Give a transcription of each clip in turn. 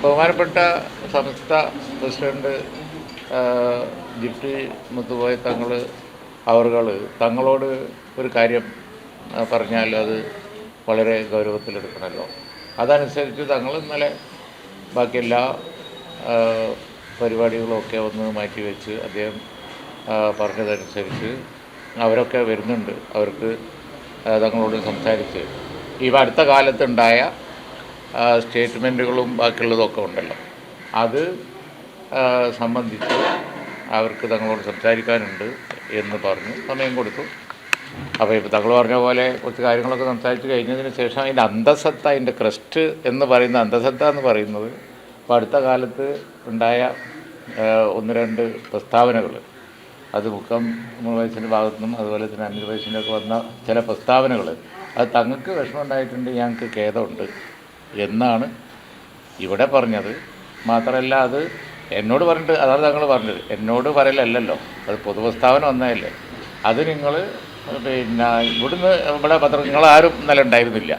ബഹുമാനപ്പെട്ട സംസ്ഥ പ്രസിഡന്റ് ജിഫ്രി മുത്തുകോയ തങ്ങളോട് ഒരു കാര്യം പറഞ്ഞാൽ അത് വളരെ ഗൗരവത്തിലെടുക്കണമല്ലോ. അതനുസരിച്ച് തങ്ങൾ ഇന്നലെ ബാക്കി എല്ലാ പരിപാടികളുമൊക്കെ ഒന്ന് മാറ്റിവെച്ച് അദ്ദേഹം പറഞ്ഞതനുസരിച്ച് അവരൊക്കെ വരുന്നുണ്ട്. അവർക്ക് തങ്ങളോട് സംസാരിച്ച് ഈ അടുത്ത കാലത്തുണ്ടായ സ്റ്റേറ്റ്മെൻറ്റുകളും ബാക്കിയുള്ളതൊക്കെ ഉണ്ടല്ലോ, അത് സംബന്ധിച്ച് അവർക്ക് തങ്ങളോട് സംസാരിക്കാനുണ്ട് എന്ന് പറഞ്ഞ് സമയം കൊടുത്തു. അപ്പോൾ ഇപ്പോൾ തങ്ങൾ പറഞ്ഞ പോലെ കുറച്ച് കാര്യങ്ങളൊക്കെ സംസാരിച്ച് കഴിഞ്ഞതിന് ശേഷം അതിൻ്റെ അന്തസത്ത, അതിൻ്റെ ക്രസ്റ്റ് എന്ന് പറയുന്ന അന്തസത്ത എന്ന് പറയുന്നത് ഇപ്പോൾ അടുത്ത കാലത്ത് ഉണ്ടായ ഒന്ന് രണ്ട് പ്രസ്താവനകൾ, അത് മുക്കം വയസ്സിൻ്റെ ഭാഗത്തു നിന്നും അതുപോലെ തന്നെ അനിൽ വയസ്സിൻ്റെ ഒക്കെ വന്ന ചില പ്രസ്താവനകൾ, അത് തങ്ങൾക്ക് വിഷമം ഉണ്ടായിട്ടുണ്ട്, ഞങ്ങൾക്ക് ഖേദമുണ്ട് എന്നാണ് ഇവിടെ പറഞ്ഞത്. മാത്രമല്ല അത് എന്നോട് പറഞ്ഞിട്ട്, അതാണ് തങ്ങൾ പറഞ്ഞത്, എന്നോട് പറയലല്ലോ, അത് പൊതുപ്രസ്താവന വന്നതല്ലേ. അത് നിങ്ങൾ പിന്നെ ഇവിടുന്ന് ഇവിടെ നിങ്ങളാരും ഇന്നലെ ഉണ്ടായിരുന്നില്ല,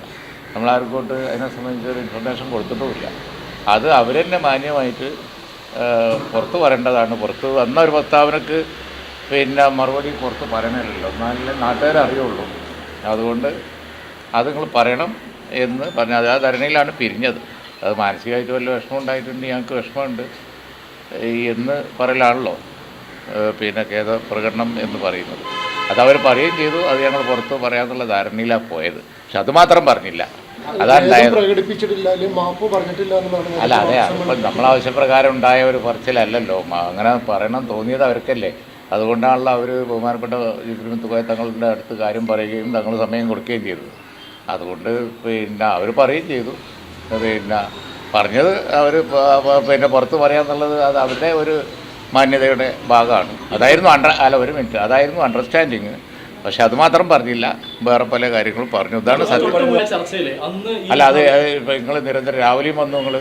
നമ്മളാർക്കോട്ട് അതിനെ സംബന്ധിച്ചൊരു ഇൻഫർമേഷൻ കൊടുത്തിട്ടുമില്ല. അത് അവർ തന്നെ മാന്യമായിട്ട് പുറത്ത് പറയേണ്ടതാണ്. പുറത്ത് വന്ന ഒരു പ്രസ്താവനക്ക് പിന്നെ മറുപടി പുറത്ത് പറയണമല്ലോ, എന്നാലേ നാട്ടുകാരെ അറിയുള്ളൂ. അതുകൊണ്ട് അത് നിങ്ങൾ പറയണം എന്ന് പറഞ്ഞാൽ ആ ധരണിയിലാണ് പിരിഞ്ഞത്. അത് മാനസികമായിട്ട് വല്ല വിഷമം ഉണ്ടായിട്ടുണ്ട്, ഞങ്ങൾക്ക് വിഷമമുണ്ട് എന്ന് പറയലാണല്ലോ പിന്നെ ഖേദ പ്രകടനം എന്ന് പറയുന്നത്. അതവർ പറയുകയും ചെയ്തു, അത് ഞങ്ങൾ പുറത്ത് പറയാമെന്നുള്ള ധാരണയിലാണ് പോയത്. പക്ഷെ അതുമാത്രം പറഞ്ഞില്ല, അതാണ് ഉണ്ടായത്. അല്ല, അതെ, അതിപ്പോൾ നമ്മളാവശ്യപ്രകാരം ഉണ്ടായ ഒരു പറച്ചിലല്ലല്ലോ, അങ്ങനെ പറയണം തോന്നിയത് അവർക്കല്ലേ. അതുകൊണ്ടാണല്ലോ അവർ ബഹുമാനപ്പെട്ട ജിഫ്രി മുത്തുകോയ തങ്ങളുടെ അടുത്ത് കാര്യം പറയുകയും തങ്ങൾ സമയം കൊടുക്കുകയും ചെയ്തു. അതുകൊണ്ട് പിന്നെ അവർ പറയുകയും ചെയ്തു. പിന്നെ പറഞ്ഞത് അവർ പിന്നെ പുറത്ത് പറയാമെന്നുള്ളത് അത് അവരുടെ ഒരു മാന്യതയുടെ ഭാഗമാണ്. അതായിരുന്നു ഒരു മിനിറ്റ്, അതായിരുന്നു അണ്ടർസ്റ്റാൻഡിങ്. പക്ഷെ അതുമാത്രം പറഞ്ഞില്ല, വേറെ പല കാര്യങ്ങളും പറഞ്ഞു. ഇതാണ് സത്യം. അല്ല, അത് ഇപ്പോൾ നിങ്ങൾ നിരന്തരം രാവിലെയും വന്നു, നിങ്ങൾ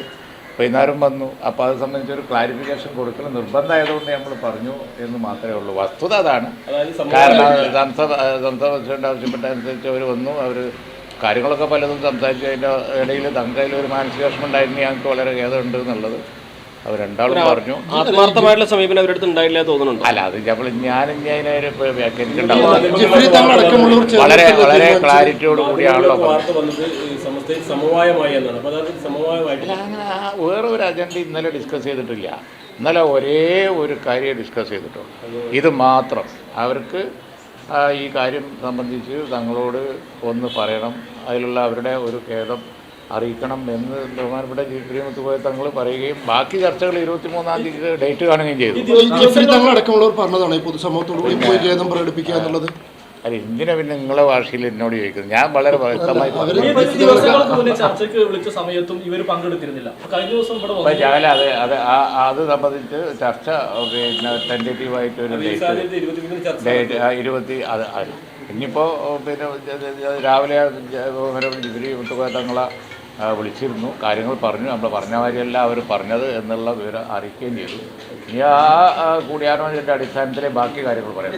വൈകുന്നേരം വന്നു. അപ്പോൾ അത് സംബന്ധിച്ചൊരു ക്ലാരിഫിക്കേഷൻ കൊടുക്കണം നിർബന്ധമായതുകൊണ്ട് നമ്മൾ പറഞ്ഞു എന്ന് മാത്രമേ ഉള്ളൂ. വസ്തുത അതാണ്. കാരണം സംസ്ഥാന പ്രസിഡന്റ് ആവശ്യപ്പെട്ട അനുസരിച്ച് അവർ വന്നു. അവർ കാര്യങ്ങളൊക്കെ പലതും സംസാരിച്ചു. അതിൻ്റെ ഇടയിൽ തങ്കയിൽ ഒരു മാനസിക വിഷമം ഉണ്ടായിരുന്നു, ഞങ്ങൾക്ക് വളരെ ഖേദമുണ്ട് എന്നുള്ളത് അവർ രണ്ടാളും പറഞ്ഞു. ആത്മാർത്ഥമായിട്ടുള്ള സമീപനം അവരുടെ അടുത്ത് ഉണ്ടായില്ല തോന്നുന്നുണ്ട്. അല്ല, അത് ഞാൻ അതിനെ വ്യാഖ്യാനിക്കുന്നുണ്ടാവും. വളരെ വളരെ ക്ലാരിറ്റിയോട് കൂടിയാണല്ലോ. അങ്ങനെ വേറെ ഒരു അജണ്ട ഇന്നലെ ഡിസ്കസ് ചെയ്തിട്ടില്ല. ഇന്നലെ ഒരേ ഒരു കാര്യം ഡിസ്കസ് ചെയ്തിട്ടുള്ളൂ, ഇത് മാത്രം. അവർക്ക് ഈ കാര്യം സംബന്ധിച്ച് തങ്ങളോട് ഒന്ന് പറയണം, അതിലുള്ള അവരുടെ ഒരു ഖേദം അറിയിക്കണം എന്ന് ബഹുമാനപ്പെട്ട ജിഫ്രി മുത്തുകോയ തങ്ങൾ പറയുകയും ബാക്കി ചർച്ചകൾ 23-ാം തീയതി ഡേറ്റ് കാണുകയും ചെയ്തു. തങ്ങളടക്കമുള്ളവർ പറഞ്ഞതാണ് പൊതുസമൂഹത്തോട് കൂടി പോയി ഖേദം പ്രകടിപ്പിക്കുക എന്നുള്ളത്. അല്ല, എന്തിനാ പിന്നെ നിങ്ങളെ ഭാഷയിൽ എന്നോട് ചോദിക്കുന്നത്? ഞാൻ വളരെ വ്യക്തമായി അത് സംബന്ധിച്ച് ചർച്ച പിന്നെ ടെൻറ്റേറ്റീവായിട്ടൊരു ഡേറ്റ് ഇനിയിപ്പോൾ പിന്നെ രാവിലെ ജിഫ്രി മുത്തുകോയ തങ്ങളെ വിളിച്ചിരുന്നു, കാര്യങ്ങൾ പറഞ്ഞു. നമ്മൾ പറഞ്ഞ മാതിരിയല്ല അവർ പറഞ്ഞത് എന്നുള്ള വിവരം അറിയിക്കുകയും ചെയ്തു. ഇനി ആ കൂടിയാലോചനയുടെ അടിസ്ഥാനത്തിലെ ബാക്കി കാര്യങ്ങൾ പറയാം.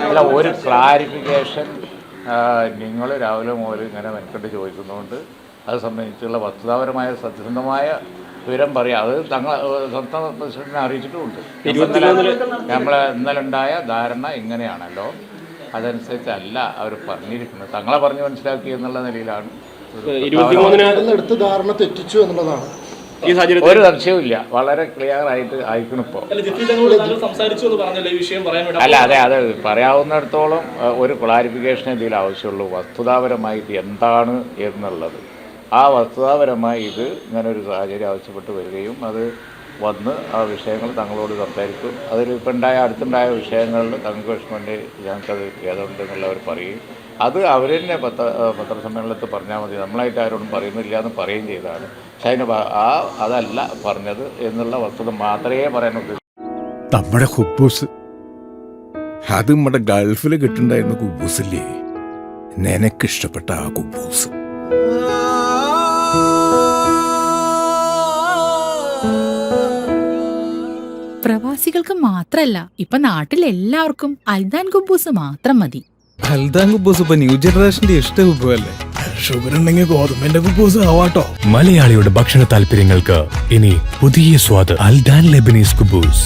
അല്ല, ഒരു ക്ലാരിഫിക്കേഷൻ നിങ്ങൾ രാവിലെ മുതൽ ഇങ്ങനെ മെനക്കെട്ട് ചോദിക്കുന്നതുകൊണ്ട് അത് സംബന്ധിച്ചുള്ള വസ്തുതാപരമായ സത്യസന്ധമായ വിവരം പറയാം. അത് സംസ്ഥാന പ്രസിഡന്റിനെ അറിയിച്ചിട്ടുമുണ്ട്. ഇന്നലെ ഉണ്ടായ ധാരണ ഇങ്ങനെയാണല്ലോ, അതനുസരിച്ചല്ല അവർ പറഞ്ഞിരിക്കുന്നത്. തങ്ങളെ പറഞ്ഞ് മനസ്സിലാക്കി എന്നുള്ള നിലയിലാണ്. 23-ന് ധാരണ തെറ്റിച്ചു എന്നുള്ളതാണ് ഈ സാഹചര്യത്തിൽ. ഒരു സംശയവും ഇല്ല, വളരെ ക്ലിയർ ആയിട്ട് ആയിരിക്കണം ഇപ്പോൾ. അല്ല, അത് പറയാവുന്നിടത്തോളം ഒരു ക്ലാരിഫിക്കേഷൻ ഇതിൽ ആവശ്യമുള്ളൂ. വസ്തുതാപരമായിട്ട് എന്താണ് എന്നുള്ളത്, ആ വസ്തുതാപരമായി ഇത് ഇങ്ങനൊരു സാഹചര്യം ആവശ്യപ്പെട്ട് വരികയും അത് വന്ന് ആ വിഷയങ്ങൾ തങ്ങളോട് സംസാരിക്കും. അതിലിപ്പോൾ അടുത്തുണ്ടായ വിഷയങ്ങളിൽ തങ്ങൾക്ക് വിഷമമുണ്ട്, ഞങ്ങൾക്കത് ഖേദമുണ്ട് എന്നുള്ളവർ പറയും. അത് അവർ തന്നെ പത്രസമ്മേളനത്തിൽ പറഞ്ഞാൽ മതി, നമ്മളായിട്ട് ആരോടും പറയുന്നില്ല എന്ന് പറയുകയും ചെയ്തതാണ്. പക്ഷെ അതിന് അതല്ല പറഞ്ഞത് എന്നുള്ള വസ്തുത മാത്രമേ പറയാനുള്ളൂ. നമ്മുടെ കുബൂസ്, അത് നമ്മുടെ ഗൾഫിൽ കിട്ടുണ്ടായിരുന്ന കുബൂസില്ലേ, നിനക്കിഷ്ടപ്പെട്ട ആ കുബൂസ്. പ്രവാസികൾക്ക് മാത്രല്ല, ഇപ്പൊ നാട്ടിലെല്ലാവർക്കും അൽദാൻ കുബൂസ് മാത്രം മതി. ഹൽദാൻ കുബൂസ് ഇപ്പൊ ന്യൂ ജനറേഷന്റെ ഇഷ്ട കുബുവല്ലേ. ഷുഗർ ഉണ്ടെങ്കിൽ ഗോതമ്പിന്റെ കുബൂസ് ആവാട്ടോ. മലയാളിയുടെ ഭക്ഷണ താല്പര്യങ്ങൾക്ക് ഇനി പുതിയ സ്വാദ് അൽദാൻ ലെബനീസ് കുബൂസ്.